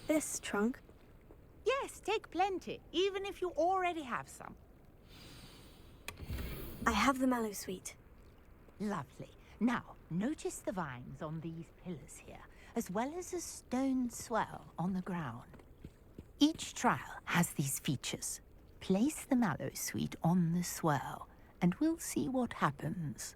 this trunk? Yes, take plenty, even if you already have some. I have the mallow sweet. Lovely. Now, notice the vines on these pillars here, as well as a stone swell on the ground. Each trial has these features. Place the mallow sweet on the swell, and we'll see what happens.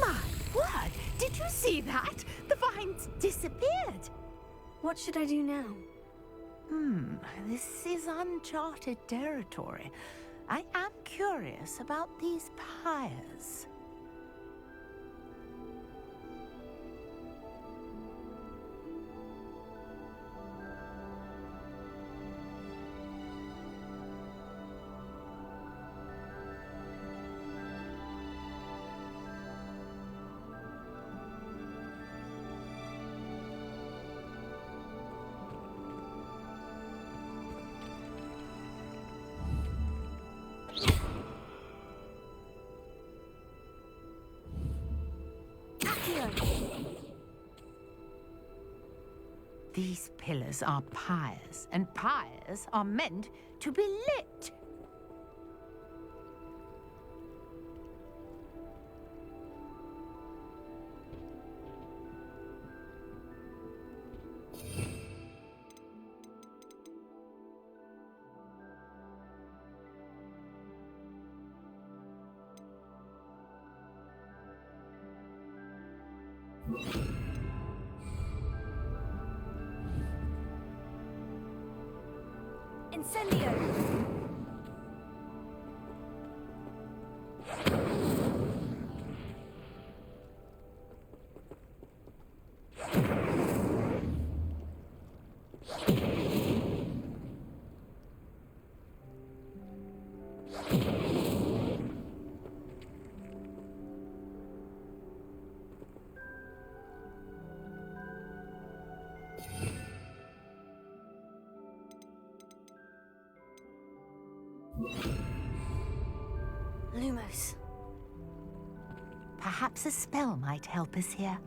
My word! Did you see that? The vines disappeared! What should I do now? This is uncharted territory. I am curious about these pyres. These pillars are pyres, and pyres are meant to be lit. Incendio! Lumos. Perhaps a spell might help us here.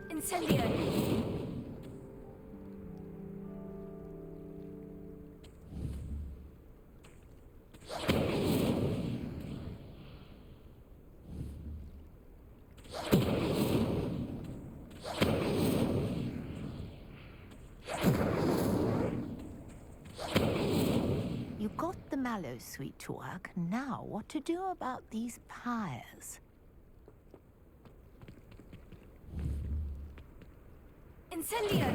Incendio! You got the mallow sweet to work. Now, what to do about these pyres? Incendio!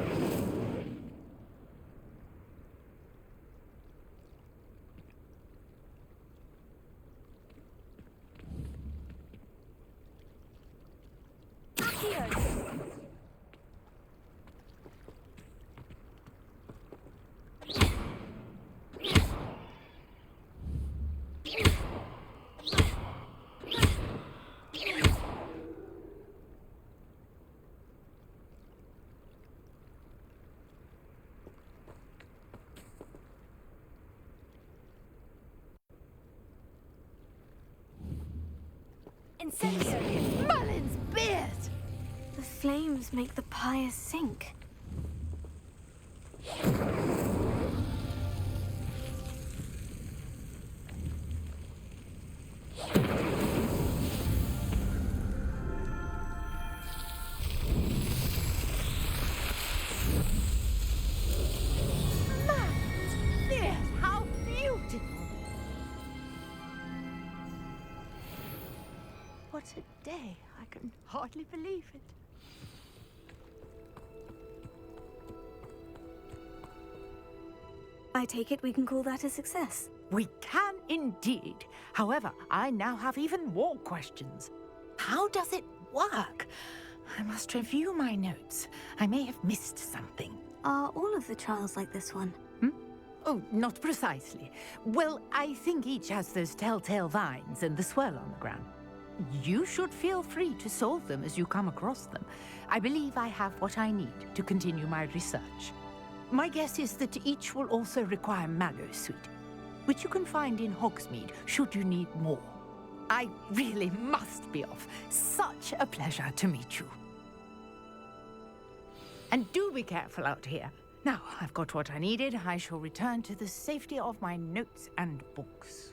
Incendio! Merlin's beard! The flames make the pyres sink. Merlin's beard! How beautiful! What a day! I can hardly believe it. I take it we can call that a success. We can indeed. However, I now have even more questions. How does it work? I must review my notes. I may have missed something. Are all of the trials like this one? Oh, not precisely. Well, I think each has those telltale vines and the swirl on the ground. You should feel free to solve them as you come across them. I believe I have what I need to continue my research. My guess is that each will also require Mallow Sweet, which you can find in Hogsmeade should you need more. I really must be off. Such a pleasure to meet you. And do be careful out here. Now, I've got what I needed. I shall return to the safety of my notes and books.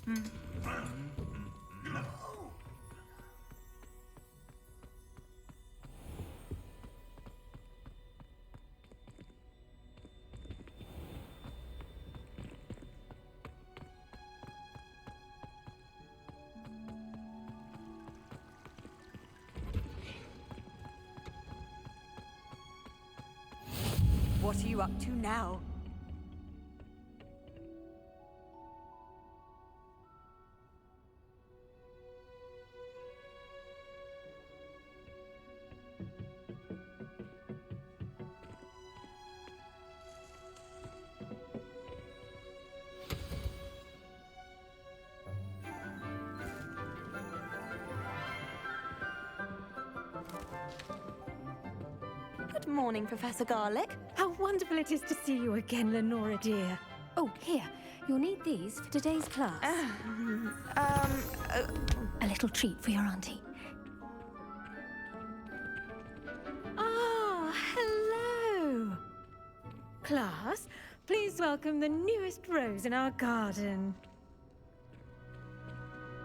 What are you up to now? Good morning, Professor Garlick. How wonderful it is to see you again, Lenora dear. Oh, here. You'll need these for today's class. A little treat for your auntie. Ah, hello. Class, please welcome the newest rose in our garden.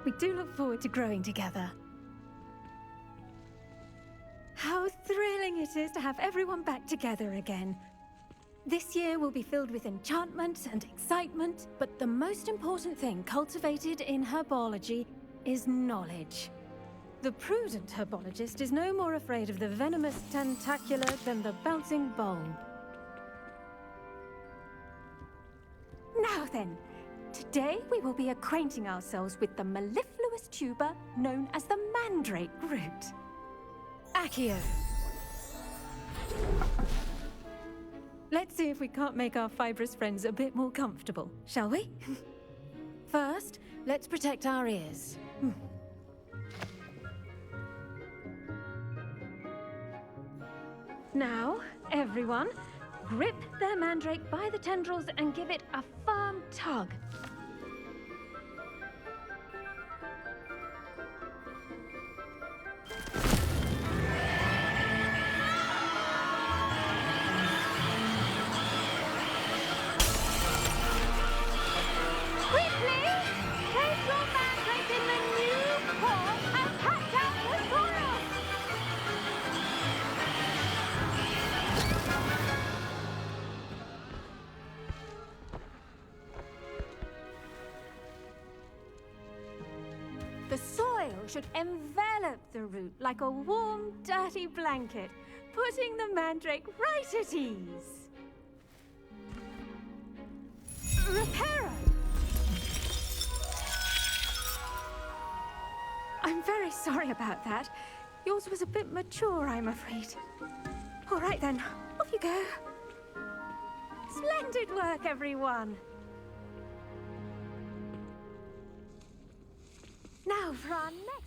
We do look forward to growing together. How thrilling it is to have everyone back together again. This year will be filled with enchantment and excitement, but the most important thing cultivated in herbology is knowledge. The prudent herbologist is no more afraid of the venomous tentacula than the bouncing bulb. Now then, today we will be acquainting ourselves with the mellifluous tuber known as the mandrake root. Accio. Let's see if we can't make our fibrous friends a bit more comfortable, shall we? First, let's protect our ears. Now, everyone, grip their mandrake by the tendrils and give it a firm tug. The soil should envelop the root like a warm, dirty blanket, putting the mandrake right at ease. Reparo! I'm very sorry about that. Yours was a bit mature, I'm afraid. All right then, off you go. Splendid work, everyone. Now for our next...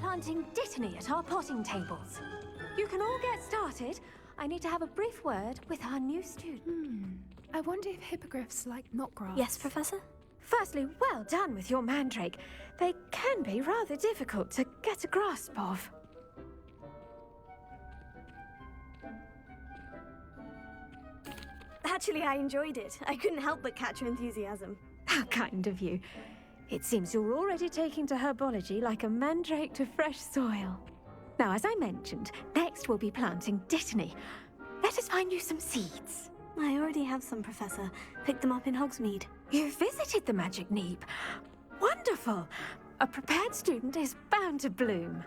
planting Dittany at our potting tables. You can all get started. I need to have a brief word with our new student. I wonder if hippogriffs like knotgrass. Yes, Professor? Firstly, well done with your mandrake. They can be rather difficult to get a grasp of. Actually, I enjoyed it. I couldn't help but catch your enthusiasm. How kind of you. It seems you're already taking to herbology like a mandrake to fresh soil. Now, as I mentioned, next we'll be planting Dittany. Let us find you some seeds. I already have some, Professor. Picked them up in Hogsmeade. You visited the Magic Neep. Wonderful! A prepared student is bound to bloom.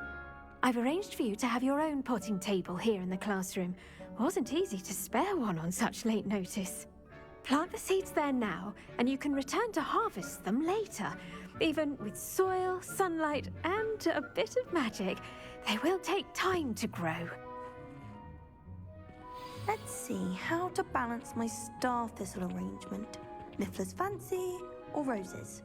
I've arranged for you to have your own potting table here in the classroom. Wasn't easy to spare one on such late notice. Plant the seeds there now, and you can return to harvest them later. Even with soil, sunlight, and a bit of magic, they will take time to grow. Let's see how to balance my star thistle arrangement. Niffler's fancy or roses?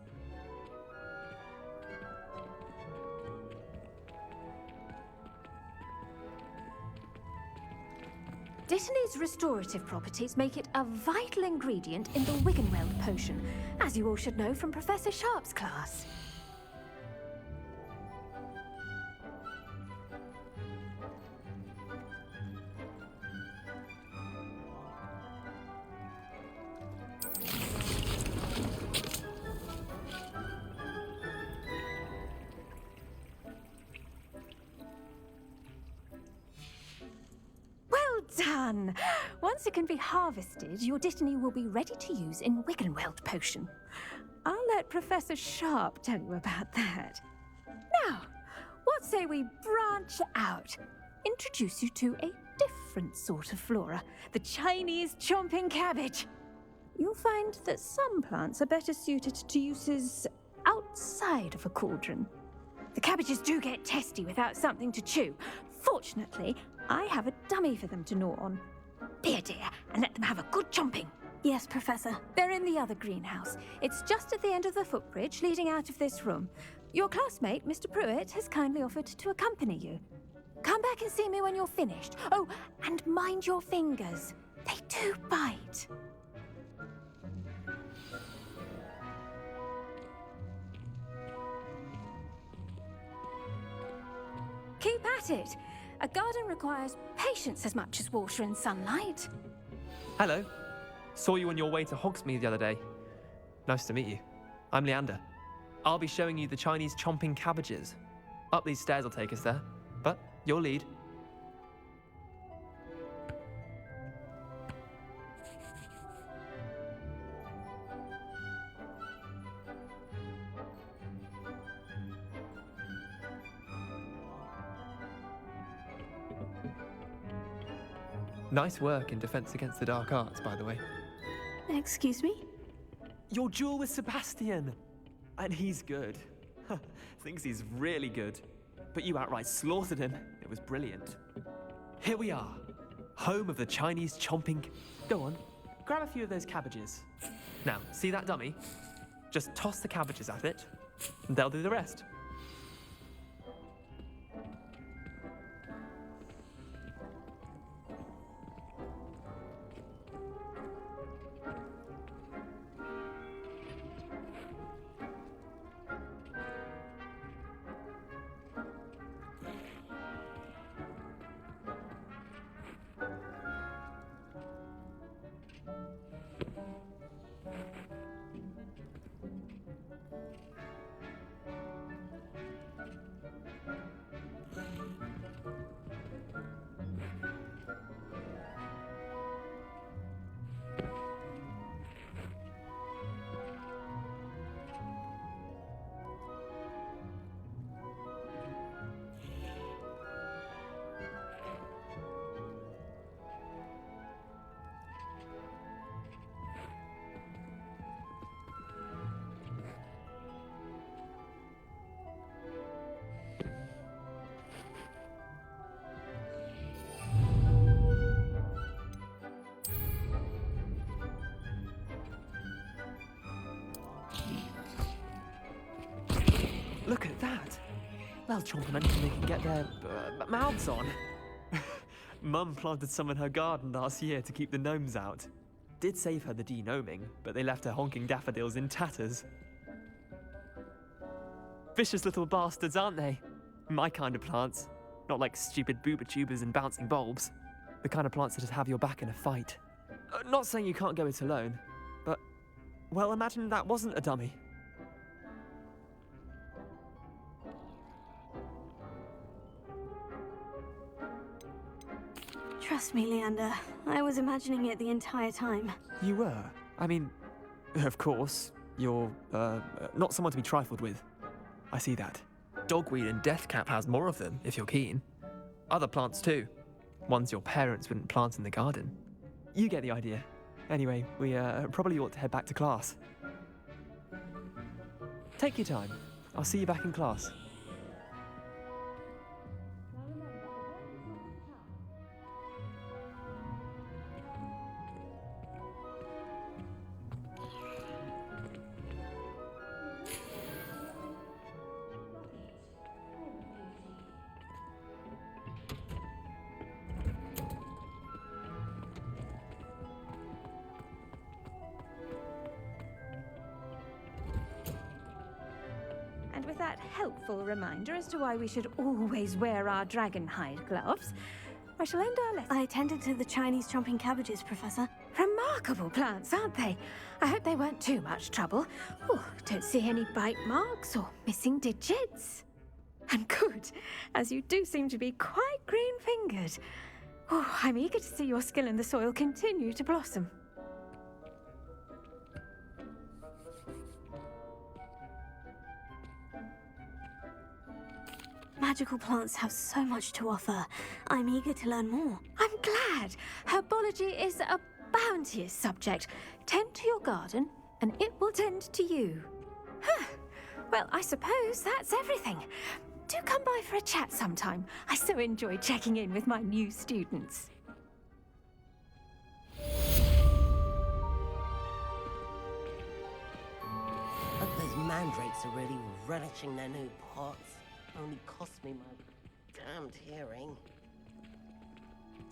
Dittany's restorative properties make it a vital ingredient in the Wiggenweld potion, as you all should know from Professor Sharp's class. Done! Once it can be harvested, your Dittany will be ready to use in Wiggenweld potion. I'll let Professor Sharp tell you about that. Now, what say we branch out? Introduce you to a different sort of flora, the Chinese chomping cabbage. You'll find that some plants are better suited to uses outside of a cauldron. The cabbages do get testy without something to chew. Fortunately, I have a dummy for them to gnaw on. Be a dear and let them have a good chomping. Yes, Professor. They're in the other greenhouse. It's just at the end of the footbridge leading out of this room. Your classmate, Mr. Pruitt, has kindly offered to accompany you. Come back and see me when you're finished. Oh, and mind your fingers. They do bite. Keep at it. A garden requires patience as much as water and sunlight. Hello. Saw you on your way to Hogsmeade the other day. Nice to meet you. I'm Leander. I'll be showing you the Chinese chomping cabbages. Up these stairs will take us there, but you'll lead. Nice work in Defense Against the Dark Arts, by the way. Excuse me? Your duel with Sebastian! And he's good. Thinks he's really good. But you outright slaughtered him. It was brilliant. Here we are. Home of the Chinese chomping... Go on, grab a few of those cabbages. Now, see that dummy? Just toss the cabbages at it, and they'll do the rest. Look at that! Well, chomp them anything they can get their mouths on. Mum planted some in her garden last year to keep the gnomes out. Did save her the de-gnoming, but they left her honking daffodils in tatters. Vicious little bastards, aren't they? My kind of plants. Not like stupid booba tubers and bouncing bulbs. The kind of plants that just have your back in a fight. Not saying you can't go it alone, but, well, imagine that wasn't a dummy. Trust me, Leander. I was imagining it the entire time. You were? I mean, of course, you're, not someone to be trifled with. I see that. Dogweed and deathcap has more of them, if you're keen. Other plants too. Ones your parents wouldn't plant in the garden. You get the idea. Anyway, we probably ought to head back to class. Take your time. I'll see you back in class. And with that helpful reminder as to why we should always wear our dragon hide gloves, I shall end our lesson. I tended to the Chinese chomping cabbages, Professor. Remarkable plants, aren't they? I hope they weren't too much trouble. Oh, don't see any bite marks or missing digits. And good, as you do seem to be quite green-fingered. Oh, I'm eager to see your skill in the soil continue to blossom. Magical plants have so much to offer. I'm eager to learn more. I'm glad. Herbology is a bounteous subject. Tend to your garden, and it will tend to you. Huh. Well, I suppose that's everything. Do come by for a chat sometime. I so enjoy checking in with my new students. But those mandrakes are really relishing their new pots. Only cost me my damned hearing.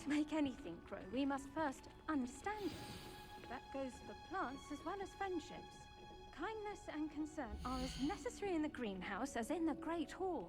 To make anything grow, we must first understand it. That goes for plants as well as friendships. Kindness and concern are as necessary in the greenhouse as in the Great Hall.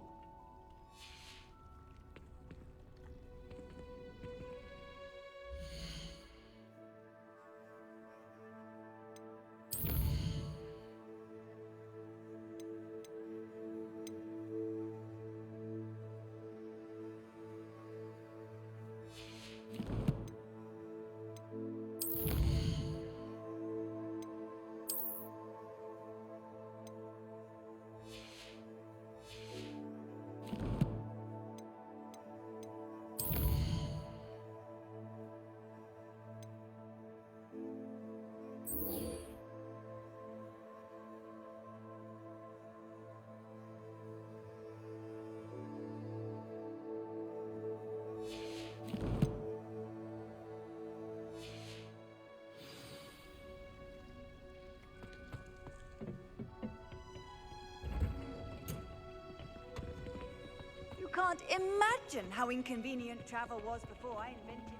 Can't imagine how inconvenient travel was before I invented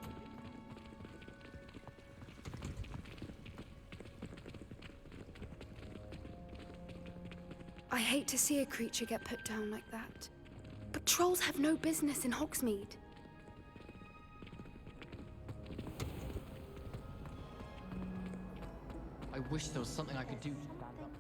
it. I hate to see a creature get put down like that. But trolls have no business in Hogsmeade. I wish there was something I could do to stand up.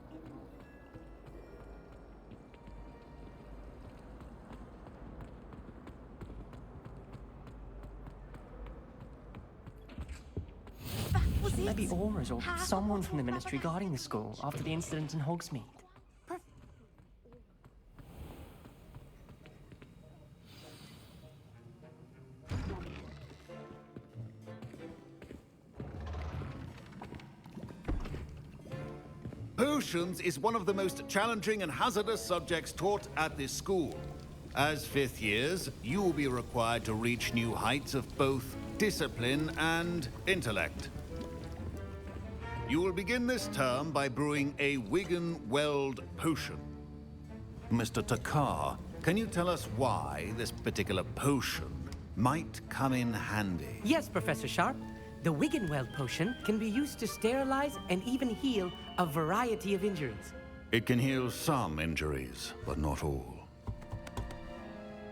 Maybe Aurors or someone from the Ministry guarding the school after the incident in Hogsmeade. Potions is one of the most challenging and hazardous subjects taught at this school. As fifth years, you will be required to reach new heights of both discipline and intellect. You will begin this term by brewing a Wigan Weld potion. Mr. Takar can you tell us why this particular potion might come in handy? Yes, Professor Sharp. The Wiggenweld potion can be used to sterilize and even heal a variety of injuries. It can heal some injuries, but not all.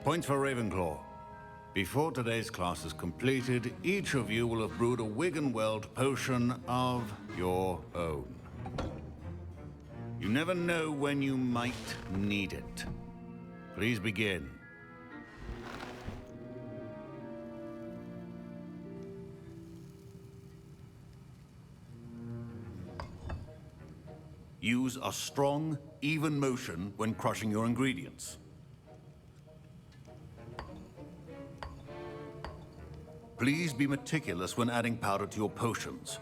Points for Ravenclaw. Before today's class is completed, each of you will have brewed a Wiggenweld potion of your own. You never know when you might need it. Please begin. Use a strong, even motion when crushing your ingredients. Please be meticulous when adding powder to your potions.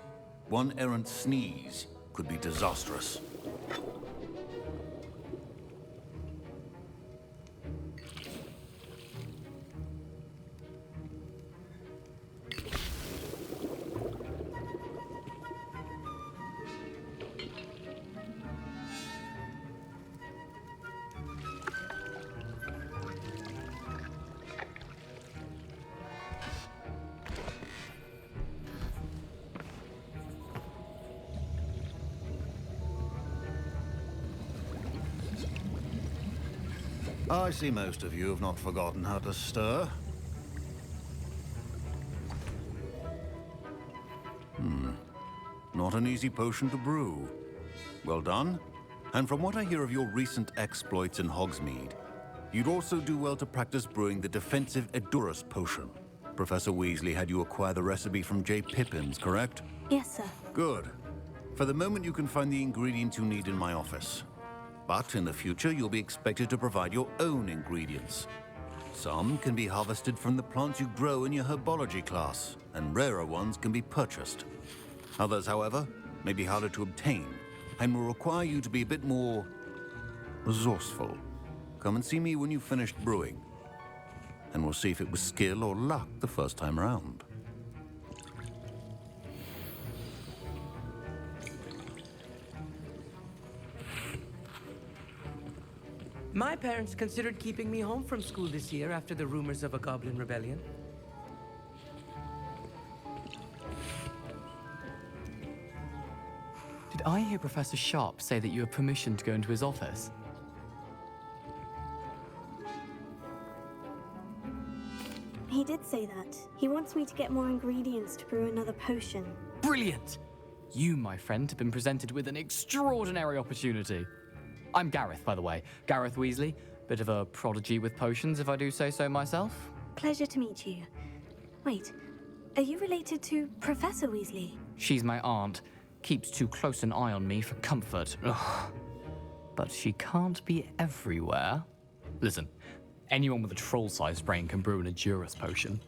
One errant sneeze could be disastrous. I see most of you have not forgotten how to stir. Not an easy potion to brew. Well done. And from what I hear of your recent exploits in Hogsmeade, you'd also do well to practice brewing the defensive Edurus potion. Professor Weasley had you acquire the recipe from J. Pippins, correct? Yes, sir. Good. For the moment, you can find the ingredients you need in my office. But in the future, you'll be expected to provide your own ingredients. Some can be harvested from the plants you grow in your herbology class, and rarer ones can be purchased. Others, however, may be harder to obtain, and will require you to be a bit more resourceful. Come and see me when you've finished brewing, and we'll see if it was skill or luck the first time around. My parents considered keeping me home from school this year after the rumors of a goblin rebellion. Did I hear Professor Sharp say that you have permission to go into his office? He did say that. He wants me to get more ingredients to brew another potion. Brilliant! You, my friend, have been presented with an extraordinary opportunity. I'm Gareth, by the way. Gareth Weasley. Bit of a prodigy with potions, if I do say so myself. Pleasure to meet you. Wait, are you related to Professor Weasley? She's my aunt. Keeps too close an eye on me for comfort. Ugh. But she can't be everywhere. Listen, anyone with a troll-sized brain can brew an Edurus potion.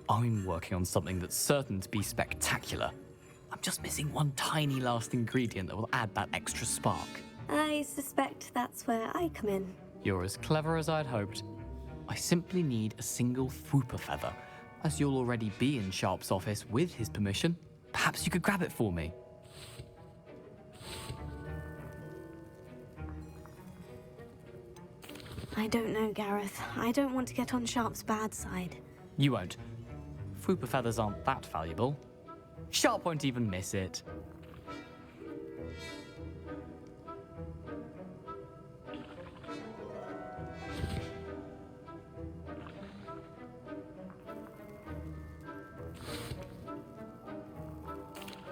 I'm working on something that's certain to be spectacular. I'm just missing one tiny last ingredient that will add that extra spark. I suspect that's where I come in. You're as clever as I'd hoped. I simply need a single Fwooper feather. As you'll already be in Sharp's office with his permission, perhaps you could grab it for me. I don't know, Gareth. I don't want to get on Sharp's bad side. You won't. Fwooper feathers aren't that valuable. Sharp won't even miss it.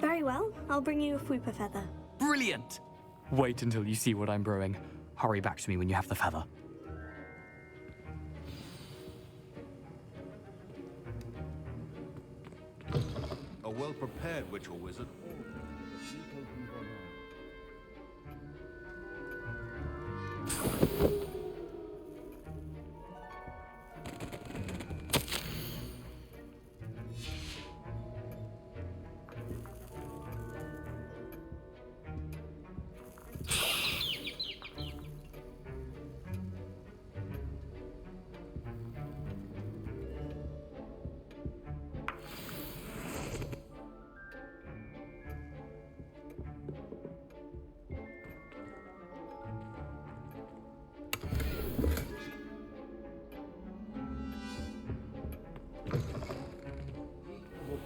Very well. I'll bring you a Fwooper feather. Brilliant! Wait until you see what I'm brewing. Hurry back to me when you have the feather. A well-prepared witch or wizard.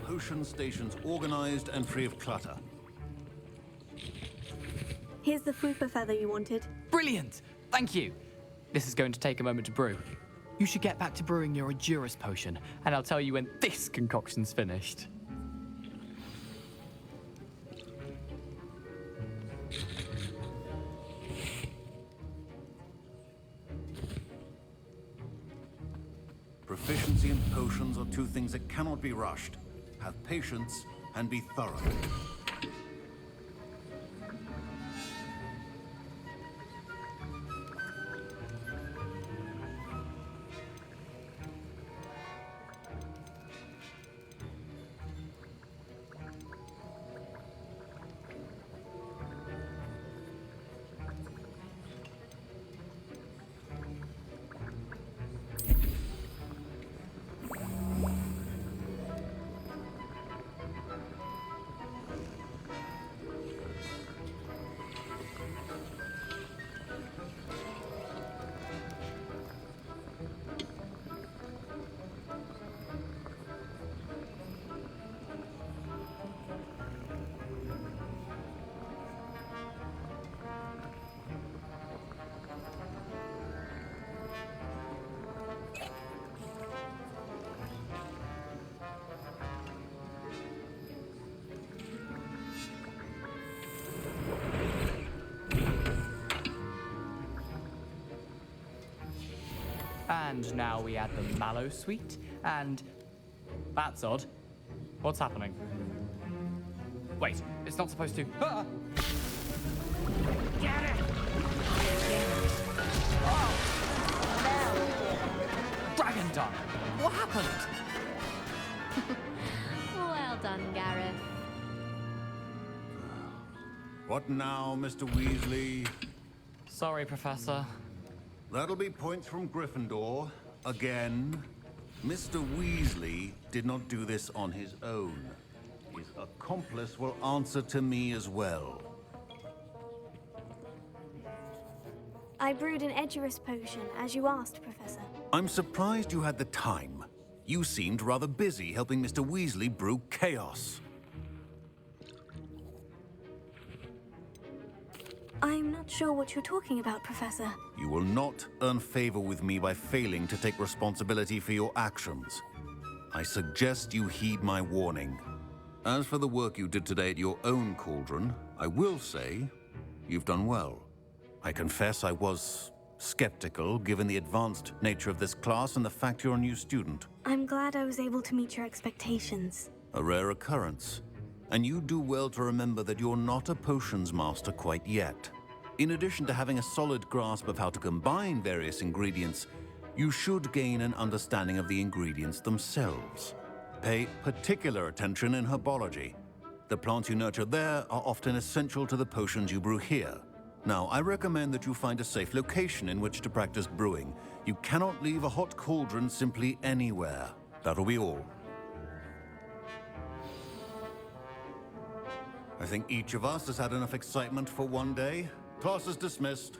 potion stations organized and free of clutter. Here's the fupa feather you wanted. Brilliant! Thank you! This is going to take a moment to brew. You should get back to brewing your Edurus potion, and I'll tell you when this concoction's finished. Proficiency in potions are two things that cannot be rushed. Have patience and be thorough. And now we add the mallow sweet, and... That's odd. What's happening? Wait, it's not supposed to... Ah! Get it! Dragon dung! What happened? Well done, Gareth. What now, Mr. Weasley? Sorry, Professor. That'll be points from Gryffindor. Again. Mr. Weasley did not do this on his own. His accomplice will answer to me as well. I brewed an Edurus potion, as you asked, Professor. I'm surprised you had the time. You seemed rather busy helping Mr. Weasley brew chaos. I'm not sure what you're talking about, Professor. You will not earn favor with me by failing to take responsibility for your actions. I suggest you heed my warning. As for the work you did today at your own cauldron, I will say you've done well. I confess I was skeptical, given the advanced nature of this class and the fact you're a new student. I'm glad I was able to meet your expectations. A rare occurrence. And you do well to remember that you're not a potions master quite yet. In addition to having a solid grasp of how to combine various ingredients, you should gain an understanding of the ingredients themselves. Pay particular attention in herbology. The plants you nurture there are often essential to the potions you brew here. Now, I recommend that you find a safe location in which to practice brewing. You cannot leave a hot cauldron simply anywhere. That'll be all. I think each of us has had enough excitement for one day. Class is dismissed.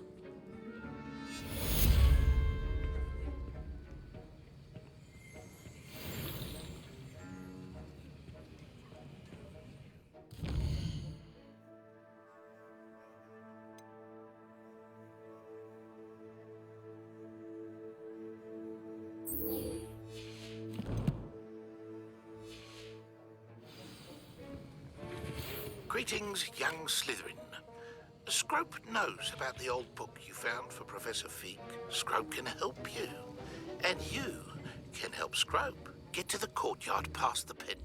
Greetings, young Slytherin. Scrope knows about the old book you found for Professor Fig. Scrope can help you. And you can help Scrope get to the courtyard past the pendulum.